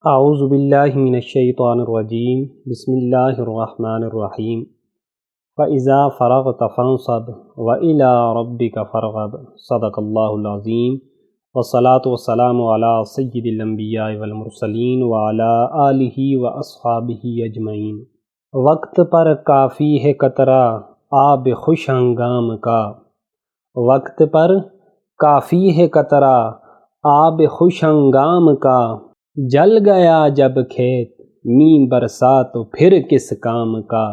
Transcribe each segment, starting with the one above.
اعوذ باللہ من الشیطان الرجیم بسم اللہ الرحمن الرحیم فَإِذَا فَرَغْتَ فَانْصَبْ وَإِلَىٰ رَبِّكَ فَارْغَب صدق اللہ العظیم والصلاة والسلام علی سید الانبیاء والمرسلین وعلی آلہ واصحابہ اجمعین۔ وقت پر کافی ہے قطرہ آب خوش ہنگام کا، وقت پر کافی ہے قطرہ آب خوش ہنگام کا، جل گیا جب کھیت می برسا تو پھر کس کام کا،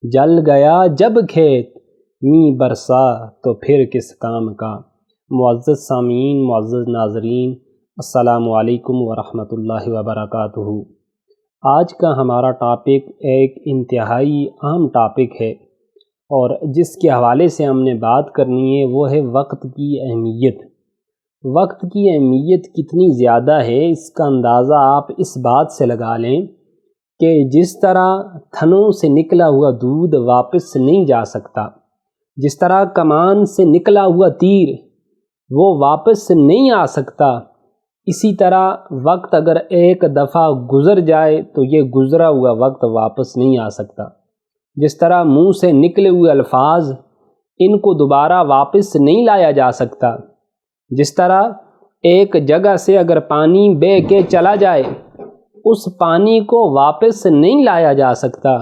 جل گیا جب کھیت می برسا تو پھر کس کام کا۔ معزز سامعین، معزز ناظرین، السلام علیکم ورحمۃ اللہ وبرکاتہ۔ آج کا ہمارا ٹاپک ایک انتہائی اہم ٹاپک ہے اور جس کے حوالے سے ہم نے بات کرنی ہے وہ ہے وقت کی اہمیت۔ وقت کی اہمیت کتنی زیادہ ہے اس کا اندازہ آپ اس بات سے لگا لیں کہ جس طرح تھنوں سے نکلا ہوا دودھ واپس نہیں جا سکتا، جس طرح کمان سے نکلا ہوا تیر وہ واپس نہیں آ سکتا، اسی طرح وقت اگر ایک دفعہ گزر جائے تو یہ گزرا ہوا وقت واپس نہیں آ سکتا۔ جس طرح منہ سے نکلے ہوئے الفاظ ان کو دوبارہ واپس نہیں لایا جا سکتا، جس طرح ایک جگہ سے اگر پانی بہہ کے چلا جائے اس پانی کو واپس نہیں لایا جا سکتا،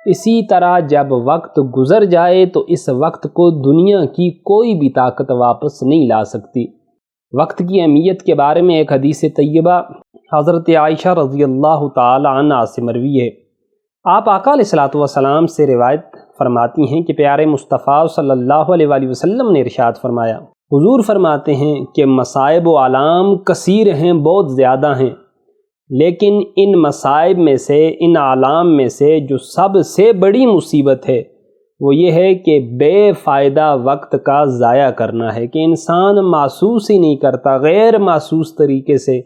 اسی طرح جب وقت گزر جائے تو اس وقت کو دنیا کی کوئی بھی طاقت واپس نہیں لا سکتی۔ وقت کی اہمیت کے بارے میں ایک حدیث طیبہ حضرت عائشہ رضی اللہ تعالی عنہا سے مروی ہے۔ آپ آقا علیہ الصلوۃ والسلام سے روایت فرماتی ہیں کہ پیارے مصطفیٰ صلی اللہ علیہ وآلہ وسلم نے ارشاد فرمایا، حضور فرماتے ہیں کہ مصائب و آلام کثیر ہیں، بہت زیادہ ہیں، لیکن ان مصائب میں سے، ان آلام میں سے جو سب سے بڑی مصیبت ہے وہ یہ ہے کہ بے فائدہ وقت کا ضائع کرنا ہے، کہ انسان محسوس ہی نہیں کرتا، غیر محسوس طریقے سے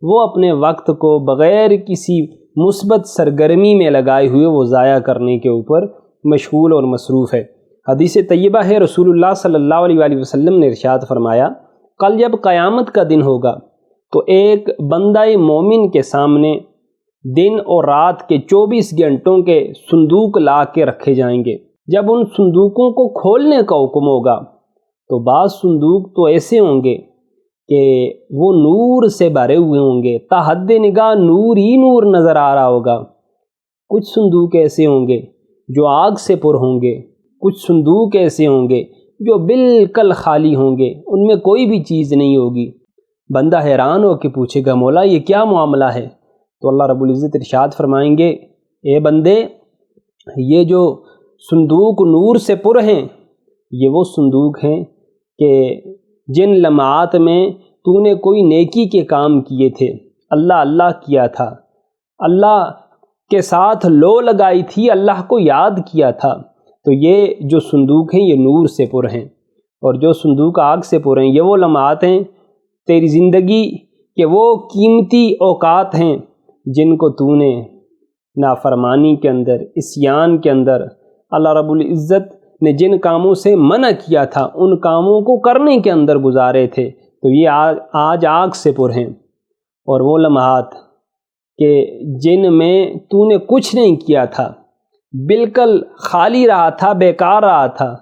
وہ اپنے وقت کو بغیر کسی مثبت سرگرمی میں لگائے ہوئے وہ ضائع کرنے کے اوپر مشغول اور مصروف ہے۔ حدیث طیبہ ہے، رسول اللہ صلی اللہ علیہ وآلہ وسلم نے ارشاد فرمایا، کل جب قیامت کا دن ہوگا تو ایک بندہ مومن کے سامنے دن اور رات کے 24 گھنٹوں کے صندوق لا کے رکھے جائیں گے۔ جب ان صندوقوں کو کھولنے کا حکم ہوگا تو بعض صندوق تو ایسے ہوں گے کہ وہ نور سے بھرے ہوئے ہوں گے، تا حد نگاہ نور ہی نور نظر آ رہا ہوگا۔ کچھ صندوق ایسے ہوں گے جو آگ سے پر ہوں گے، کچھ صندوق ایسے ہوں گے جو بالکل خالی ہوں گے، ان میں کوئی بھی چیز نہیں ہوگی۔ بندہ حیران ہو کے پوچھے گا، مولا یہ کیا معاملہ ہے؟ تو اللہ رب العزت ارشاد فرمائیں گے، اے بندے، یہ جو صندوق نور سے پر ہیں یہ وہ صندوق ہیں کہ جن لمحات میں تو نے کوئی نیکی کے کام کیے تھے، اللہ اللہ کیا تھا، اللہ کے ساتھ لو لگائی تھی، اللہ کو یاد کیا تھا، تو یہ جو صندوق ہیں یہ نور سے پر ہیں، اور جو صندوق آگ سے پر ہیں یہ وہ لمحات ہیں تیری زندگی کے، وہ قیمتی اوقات ہیں جن کو تو نے نافرمانی کے اندر، عصیان کے اندر، اللہ رب العزت نے جن کاموں سے منع کیا تھا ان کاموں کو کرنے کے اندر گزارے تھے، تو یہ آج آگ سے پر ہیں۔ اور وہ لمحات کہ جن میں تو نے کچھ نہیں کیا تھا، بالکل خالی رہا تھا، بیکار رہا تھا،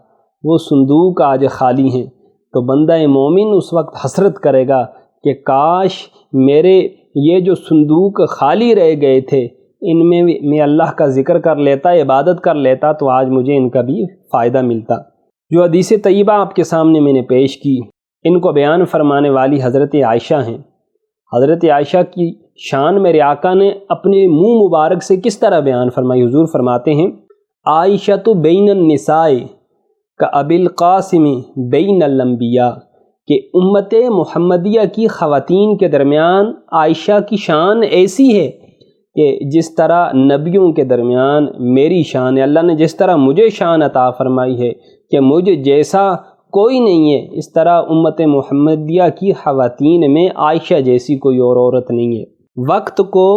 وہ صندوق آج خالی ہیں۔ تو بندہ مومن اس وقت حسرت کرے گا کہ کاش میرے یہ جو صندوق خالی رہ گئے تھے ان میں اللہ کا ذکر کر لیتا، عبادت کر لیتا تو آج مجھے ان کا بھی فائدہ ملتا۔ جو حدیث طیبہ آپ کے سامنے میں نے پیش کی ان کو بیان فرمانے والی حضرت عائشہ ہیں۔ حضرت عائشہ کی شان میرے آقا نے اپنے منہ مبارک سے کس طرح بیان فرمائی؟ حضور فرماتے ہیں، عائشہ بین النساء کابی القاسم بین الانبیاء، کہ امت محمدیہ کی خواتین کے درمیان عائشہ کی شان ایسی ہے کہ جس طرح نبیوں کے درمیان میری شان ہے، اللہ نے جس طرح مجھے شان عطا فرمائی ہے کہ مجھ جیسا کوئی نہیں ہے، اس طرح امت محمدیہ کی خواتین میں عائشہ جیسی کوئی اور عورت نہیں ہے۔ وقت کو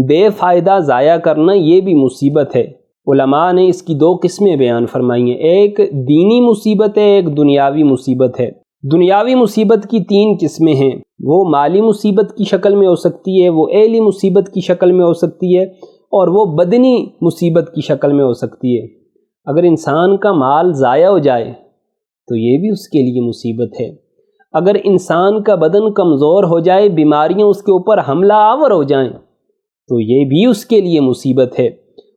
بے فائدہ ضائع کرنا یہ بھی مصیبت ہے۔ علماء نے اس کی دو قسمیں بیان فرمائی ہیں، ایک دینی مصیبت ہے، ایک دنیاوی مصیبت ہے۔ دنیاوی مصیبت کی 3 قسمیں ہیں۔ وہ مالی مصیبت کی شکل میں ہو سکتی ہے، وہ اہلی مصیبت کی شکل میں ہو سکتی ہے، اور وہ بدنی مصیبت کی شکل میں ہو سکتی ہے۔ اگر انسان کا مال ضائع ہو جائے تو یہ بھی اس کے لیے مصیبت ہے۔ اگر انسان کا بدن کمزور ہو جائے، بیماریاں اس کے اوپر حملہ آور ہو جائیں تو یہ بھی اس کے لیے مصیبت ہے۔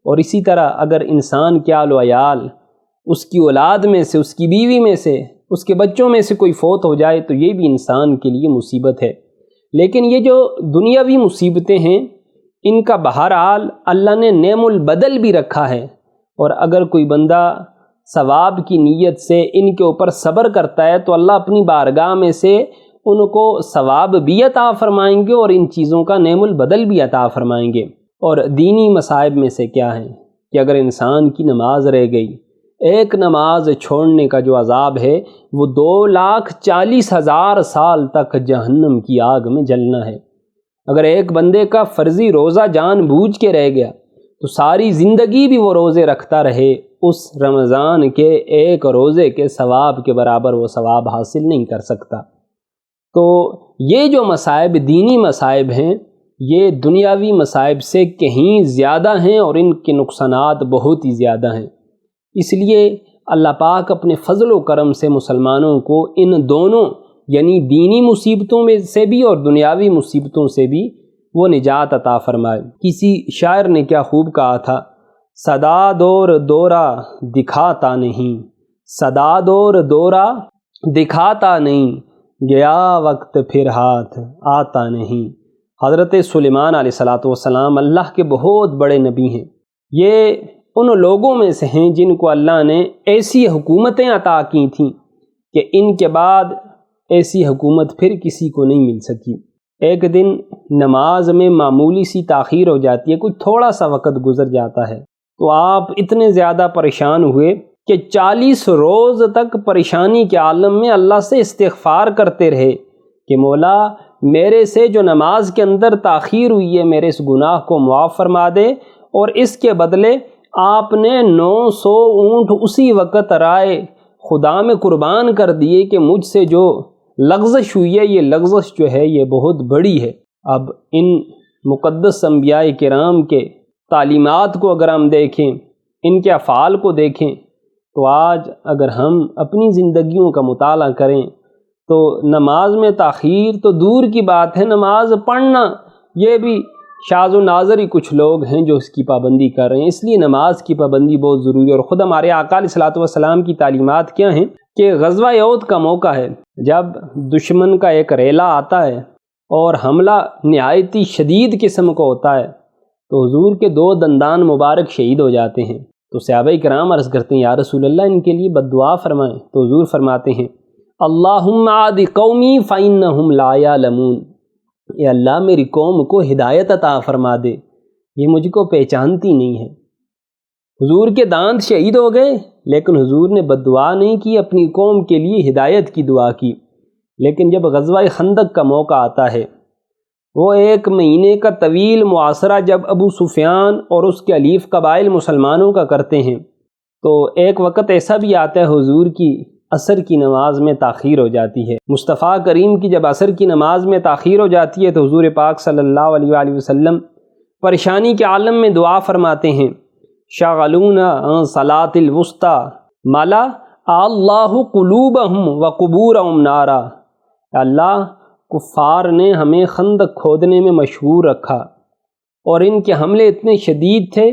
اور اسی طرح اگر انسان کے آل و عیال، اس کی اولاد میں سے، اس کی بیوی میں سے، اس کے بچوں میں سے کوئی فوت ہو جائے تو یہ بھی انسان کے لیے مصیبت ہے۔ لیکن یہ جو دنیاوی مصیبتیں ہیں، ان کا بہرحال اللہ نے نعم البدل بھی رکھا ہے، اور اگر کوئی بندہ ثواب کی نیت سے ان کے اوپر صبر کرتا ہے تو اللہ اپنی بارگاہ میں سے ان کو ثواب بھی عطا فرمائیں گے اور ان چیزوں کا نعم البدل بھی عطا فرمائیں گے۔ اور دینی مصائب میں سے کیا ہیں کہ اگر انسان کی نماز رہ گئی، ایک نماز چھوڑنے کا جو عذاب ہے وہ 2,40,000 سال تک جہنم کی آگ میں جلنا ہے۔ اگر ایک بندے کا فرضی روزہ جان بوجھ کے رہ گیا تو ساری زندگی بھی وہ روزے رکھتا رہے، اس رمضان کے ایک روزے کے ثواب کے برابر وہ ثواب حاصل نہیں کر سکتا۔ تو یہ جو مصائب، دینی مصائب ہیں، یہ دنیاوی مصائب سے کہیں زیادہ ہیں اور ان کے نقصانات بہت ہی زیادہ ہیں۔ اس لیے اللہ پاک اپنے فضل و کرم سے مسلمانوں کو ان دونوں یعنی دینی مصیبتوں میں سے بھی اور دنیاوی مصیبتوں سے بھی وہ نجات عطا فرمائے۔ کسی شاعر نے کیا خوب کہا تھا، صدا دور دورہ دکھاتا نہیں، صدا دور دورہ دکھاتا نہیں، گیا وقت پھر ہاتھ آتا نہیں۔ حضرت سلیمان علیہ السلام اللہ کے بہت بڑے نبی ہیں۔ یہ ان لوگوں میں سے ہیں جن کو اللہ نے ایسی حکومتیں عطا کی تھیں کہ ان کے بعد ایسی حکومت پھر کسی کو نہیں مل سکی۔ ایک دن نماز میں معمولی سی تاخیر ہو جاتی ہے، کوئی تھوڑا سا وقت گزر جاتا ہے، تو آپ اتنے زیادہ پریشان ہوئے کہ 40 روز تک پریشانی کے عالم میں اللہ سے استغفار کرتے رہے کہ مولا میرے سے جو نماز کے اندر تاخیر ہوئی ہے میرے اس گناہ کو معاف فرما دے، اور اس کے بدلے آپ نے 900 اونٹ اسی وقت رائے خدا میں قربان کر دیے کہ مجھ سے جو لغزش ہوئی ہے، یہ لغزش جو ہے یہ بہت بڑی ہے۔ اب ان مقدس انبیاء کرام کے تعلیمات کو اگر ہم دیکھیں، ان کے افعال کو دیکھیں، تو آج اگر ہم اپنی زندگیوں کا مطالعہ کریں تو نماز میں تاخیر تو دور کی بات ہے، نماز پڑھنا یہ بھی شاذ و نادر ہی کچھ لوگ ہیں جو اس کی پابندی کر رہے ہیں۔ اس لیے نماز کی پابندی بہت ضروری ہے۔ اور خود ہمارے آقا علیہ السلام کی تعلیمات کیا ہیں کہ غزوہ احد کا موقع ہے، جب دشمن کا ایک ریلا آتا ہے اور حملہ نہایت ہی شدید قسم کا ہوتا ہے تو حضور کے 2 دندان مبارک شہید ہو جاتے ہیں۔ تو صحابہ کرام عرض کرتے ہیں یا رسول اللہ ان کے لیے بد دعا فرمائیں، تو حضور فرماتے ہیں اللہم عاد قومی فإنہم لا یعلمون، اے اللہ میری قوم کو ہدایت عطا فرما دے، یہ مجھ کو پہچانتی نہیں ہے۔ حضور کے دانت شہید ہو گئے لیکن حضور نے بد دعا نہیں کی، اپنی قوم کے لیے ہدایت کی دعا کی۔ لیکن جب غزوہ خندق کا موقع آتا ہے، وہ 1 مہینے کا طویل محاصرہ جب ابو سفیان اور اس کے حلیف قبائل مسلمانوں کا کرتے ہیں، تو ایک وقت ایسا بھی آتا ہے حضور کی عصر کی نماز میں تاخیر ہو جاتی ہے۔ مصطفیٰ کریم کی جب عصر کی نماز میں تاخیر ہو جاتی ہے تو حضور پاک صلی اللہ علیہ وآلہ وسلم پریشانی کے عالم میں دعا فرماتے ہیں شغلونا عن صلاۃ الوسطی ملا اللہ قلوبہم وقبورہم نارا، اللہ کفار نے ہمیں خندق کھودنے میں مشغول رکھا اور ان کے حملے اتنے شدید تھے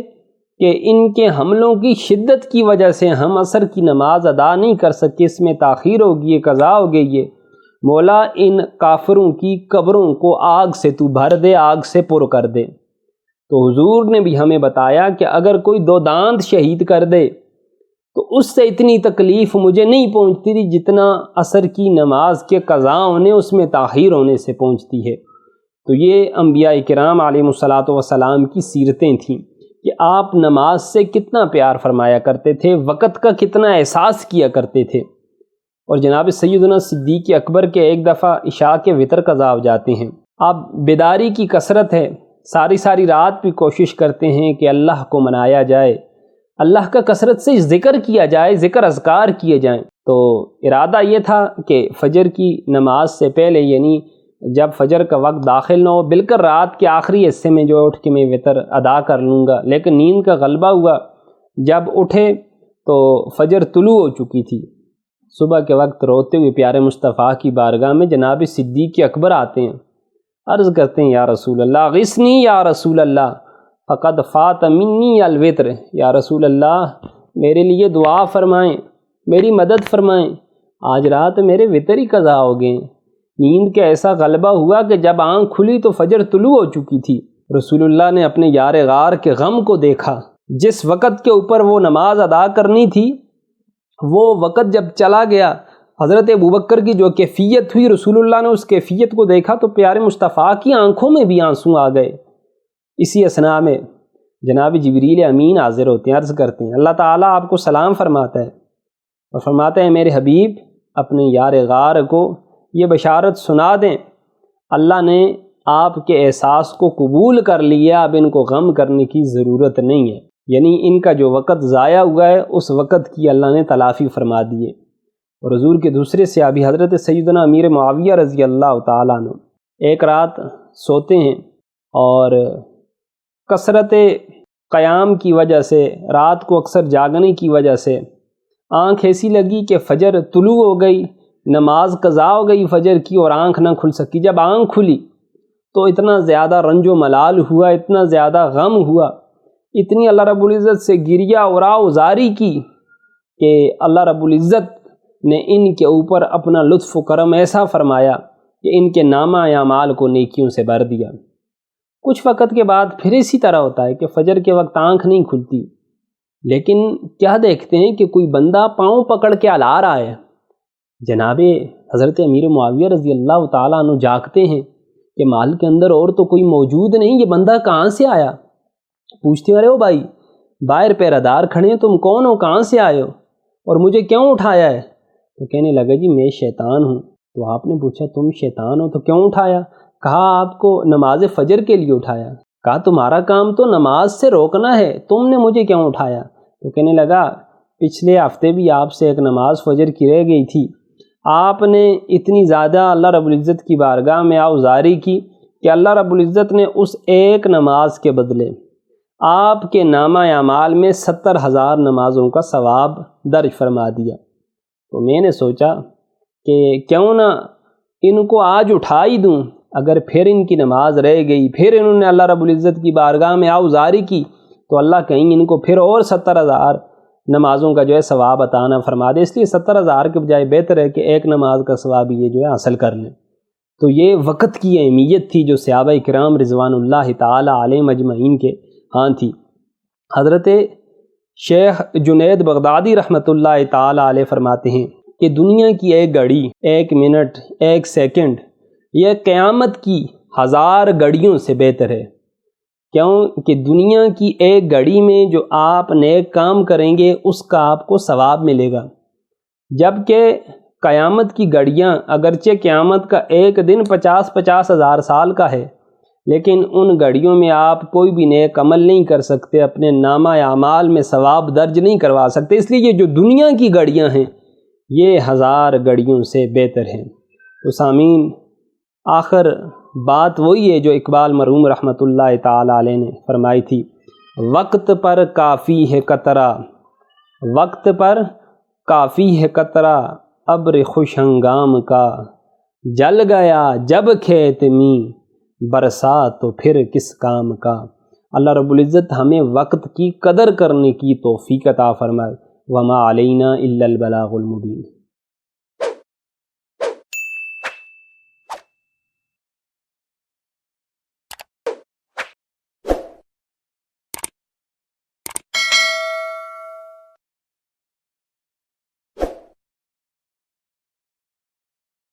کہ ان کے حملوں کی شدت کی وجہ سے ہم عصر کی نماز ادا نہیں کر سکے، اس میں تاخیر ہوگی، یہ قضا ہو گئی ہے، مولا ان کافروں کی قبروں کو آگ سے تو بھر دے، آگ سے پر کر دے۔ تو حضور نے بھی ہمیں بتایا کہ اگر کوئی 2 دانت شہید کر دے تو اس سے اتنی تکلیف مجھے نہیں پہنچتی تھی جتنا عصر کی نماز کے قضا ہونے، اس میں تاخیر ہونے سے پہنچتی ہے۔ تو یہ انبیاء کرام علیہ السلام کی سیرتیں تھیں کہ آپ نماز سے کتنا پیار فرمایا کرتے تھے، وقت کا کتنا احساس کیا کرتے تھے۔ اور جناب سیدنا صدیق اکبر کے ایک دفعہ عشاء کے وتر قضا ہو جاتے ہیں، اب بیداری کی کثرت ہے، ساری رات بھی کوشش کرتے ہیں کہ اللہ کو منایا جائے، اللہ کا کثرت سے ذکر کیا جائے، ذکر اذکار کیے جائیں۔ تو ارادہ یہ تھا کہ فجر کی نماز سے پہلے یعنی جب فجر کا وقت داخل نہ ہو، بالکل رات کے آخری حصے میں جو اٹھ کے میں وطر ادا کر لوں گا، لیکن نیند کا غلبہ ہوا، جب اٹھے تو فجر طلوع ہو چکی تھی۔ صبح کے وقت روتے ہوئے پیارے مصطفیٰ کی بارگاہ میں جناب صدیق اکبر آتے ہیں، عرض کرتے ہیں یا رسول اللہ غثنی یا رسول اللہ فقد فات منی الوتر، یا رسول اللہ میرے لیے دعا فرمائیں، میری مدد فرمائیں، آج رات میرے وطر ہی قضا ہو گئے۔ نیند کا ایسا غلبہ ہوا کہ جب آنکھ کھلی تو فجر طلوع ہو چکی تھی۔ رسول اللہ نے اپنے یار غار کے غم کو دیکھا، جس وقت کے اوپر وہ نماز ادا کرنی تھی وہ وقت جب چلا گیا، حضرت ابوبکر کی جو کیفیت ہوئی، رسول اللہ نے اس کیفیت کو دیکھا تو پیارے مصطفیٰ کی آنکھوں میں بھی آنسو آ گئے۔ اسی اثناء میں جناب جبریل امین حاضر ہوتے ہیں، عرض کرتے ہیں اللہ تعالیٰ آپ کو سلام فرماتا ہے اور فرماتا ہے میرے حبیب اپنے یار غار کو یہ بشارت سنا دیں، اللہ نے آپ کے احساس کو قبول کر لیا، اب ان کو غم کرنے کی ضرورت نہیں ہے، یعنی ان کا جو وقت ضائع ہوا ہے اس وقت کی اللہ نے تلافی فرما دیے۔ اور حضور کے دوسرے صحابی حضرت سیدنا امیر معاویہ رضی اللہ تعالیٰ عنہ ایک رات سوتے ہیں اور کثرت قیام کی وجہ سے، رات کو اکثر جاگنے کی وجہ سے آنکھ ایسی لگی کہ فجر طلوع ہو گئی، نماز قضا ہو گئی فجر کی اور آنکھ نہ کھل سکی۔ جب آنکھ کھلی تو اتنا زیادہ رنج و ملال ہوا، اتنا زیادہ غم ہوا، اتنی اللہ رب العزت سے گریہ اور آوزاری کی کہ اللہ رب العزت نے ان کے اوپر اپنا لطف و کرم ایسا فرمایا کہ ان کے نامہ اعمال کو نیکیوں سے بھر دیا۔ کچھ وقت کے بعد پھر اسی طرح ہوتا ہے کہ فجر کے وقت آنکھ نہیں کھلتی، لیکن کیا دیکھتے ہیں کہ کوئی بندہ پاؤں پکڑ کے ہلا رہا ہے۔ جناب حضرت امیر معاویہ رضی اللہ تعالیٰ عنہ جاگتے ہیں کہ محل کے اندر اور تو کوئی موجود نہیں، یہ بندہ کہاں سے آیا؟ پوچھتے ہیں ارے او بھائی باہر پہرہ دار کھڑے ہیں، تم کون ہو، کہاں سے آئے ہو اور مجھے کیوں اٹھایا ہے؟ تو کہنے لگا جی میں شیطان ہوں۔ تو آپ نے پوچھا تم شیطان ہو تو کیوں اٹھایا؟ کہا آپ کو نماز فجر کے لیے اٹھایا۔ کہا تمہارا کام تو نماز سے روکنا ہے، تم نے مجھے کیوں اٹھایا؟ تو کہنے لگا پچھلے ہفتے بھی آپ سے ایک نماز فجر کی رہ گئی تھی، آپ نے اتنی زیادہ اللہ رب العزت کی بارگاہ میں آوزاری کی کہ اللہ رب العزت نے اس ایک نماز کے بدلے آپ کے نامہ اعمال میں 70,000 نمازوں کا ثواب درج فرما دیا۔ تو میں نے سوچا کہ کیوں نہ ان کو آج اٹھا ہی دوں، اگر پھر ان کی نماز رہ گئی، پھر انہوں نے اللہ رب العزت کی بارگاہ میں آوزاری کی تو اللہ کہیں ان کو پھر اور 70,000 نمازوں کا جو ہے ثواب عطا نہ فرما دے، اس لیے 70,000 کے بجائے بہتر ہے کہ ایک نماز کا ثواب یہ جو ہے حاصل کر لیں۔ تو یہ وقت کی اہمیت تھی جو صحابہ کرام رضوان اللہ تعالی علیہم اجمعین کے ہاں تھی۔ حضرت شیخ جنید بغدادی رحمۃ اللہ تعالی علیہ فرماتے ہیں کہ دنیا کی ایک گھڑی، ایک منٹ، ایک سیکنڈ یہ قیامت کی 1000 گھڑیوں سے بہتر ہے۔ کیوں کہ دنیا کی ایک گھڑی میں جو آپ نیک کام کریں گے اس کا آپ کو ثواب ملے گا، جبکہ قیامت کی گھڑیاں اگرچہ قیامت کا ایک دن 50 ہزار سال کا ہے، لیکن ان گھڑیوں میں آپ کوئی بھی نیک عمل نہیں کر سکتے، اپنے نامہ اعمال میں ثواب درج نہیں کروا سکتے، اس لیے یہ جو دنیا کی گھڑیاں ہیں یہ 1000 گھڑیوں سے بہتر ہیں۔ تو سامعین آخر بات وہی ہے جو اقبال مرحوم رحمۃ اللہ تعالی علیہ نے فرمائی تھی، وقت پر کافی ہے قطرہ، وقت پر کافی ہے قطرہ ابر خوش ہنگام کا، جل گیا جب کھیت میں برسات تو پھر کس کام کا۔ اللہ رب العزت ہمیں وقت کی قدر کرنے کی توفیق عطا فرمائے۔ وما علینا الا البلاغ المبین۔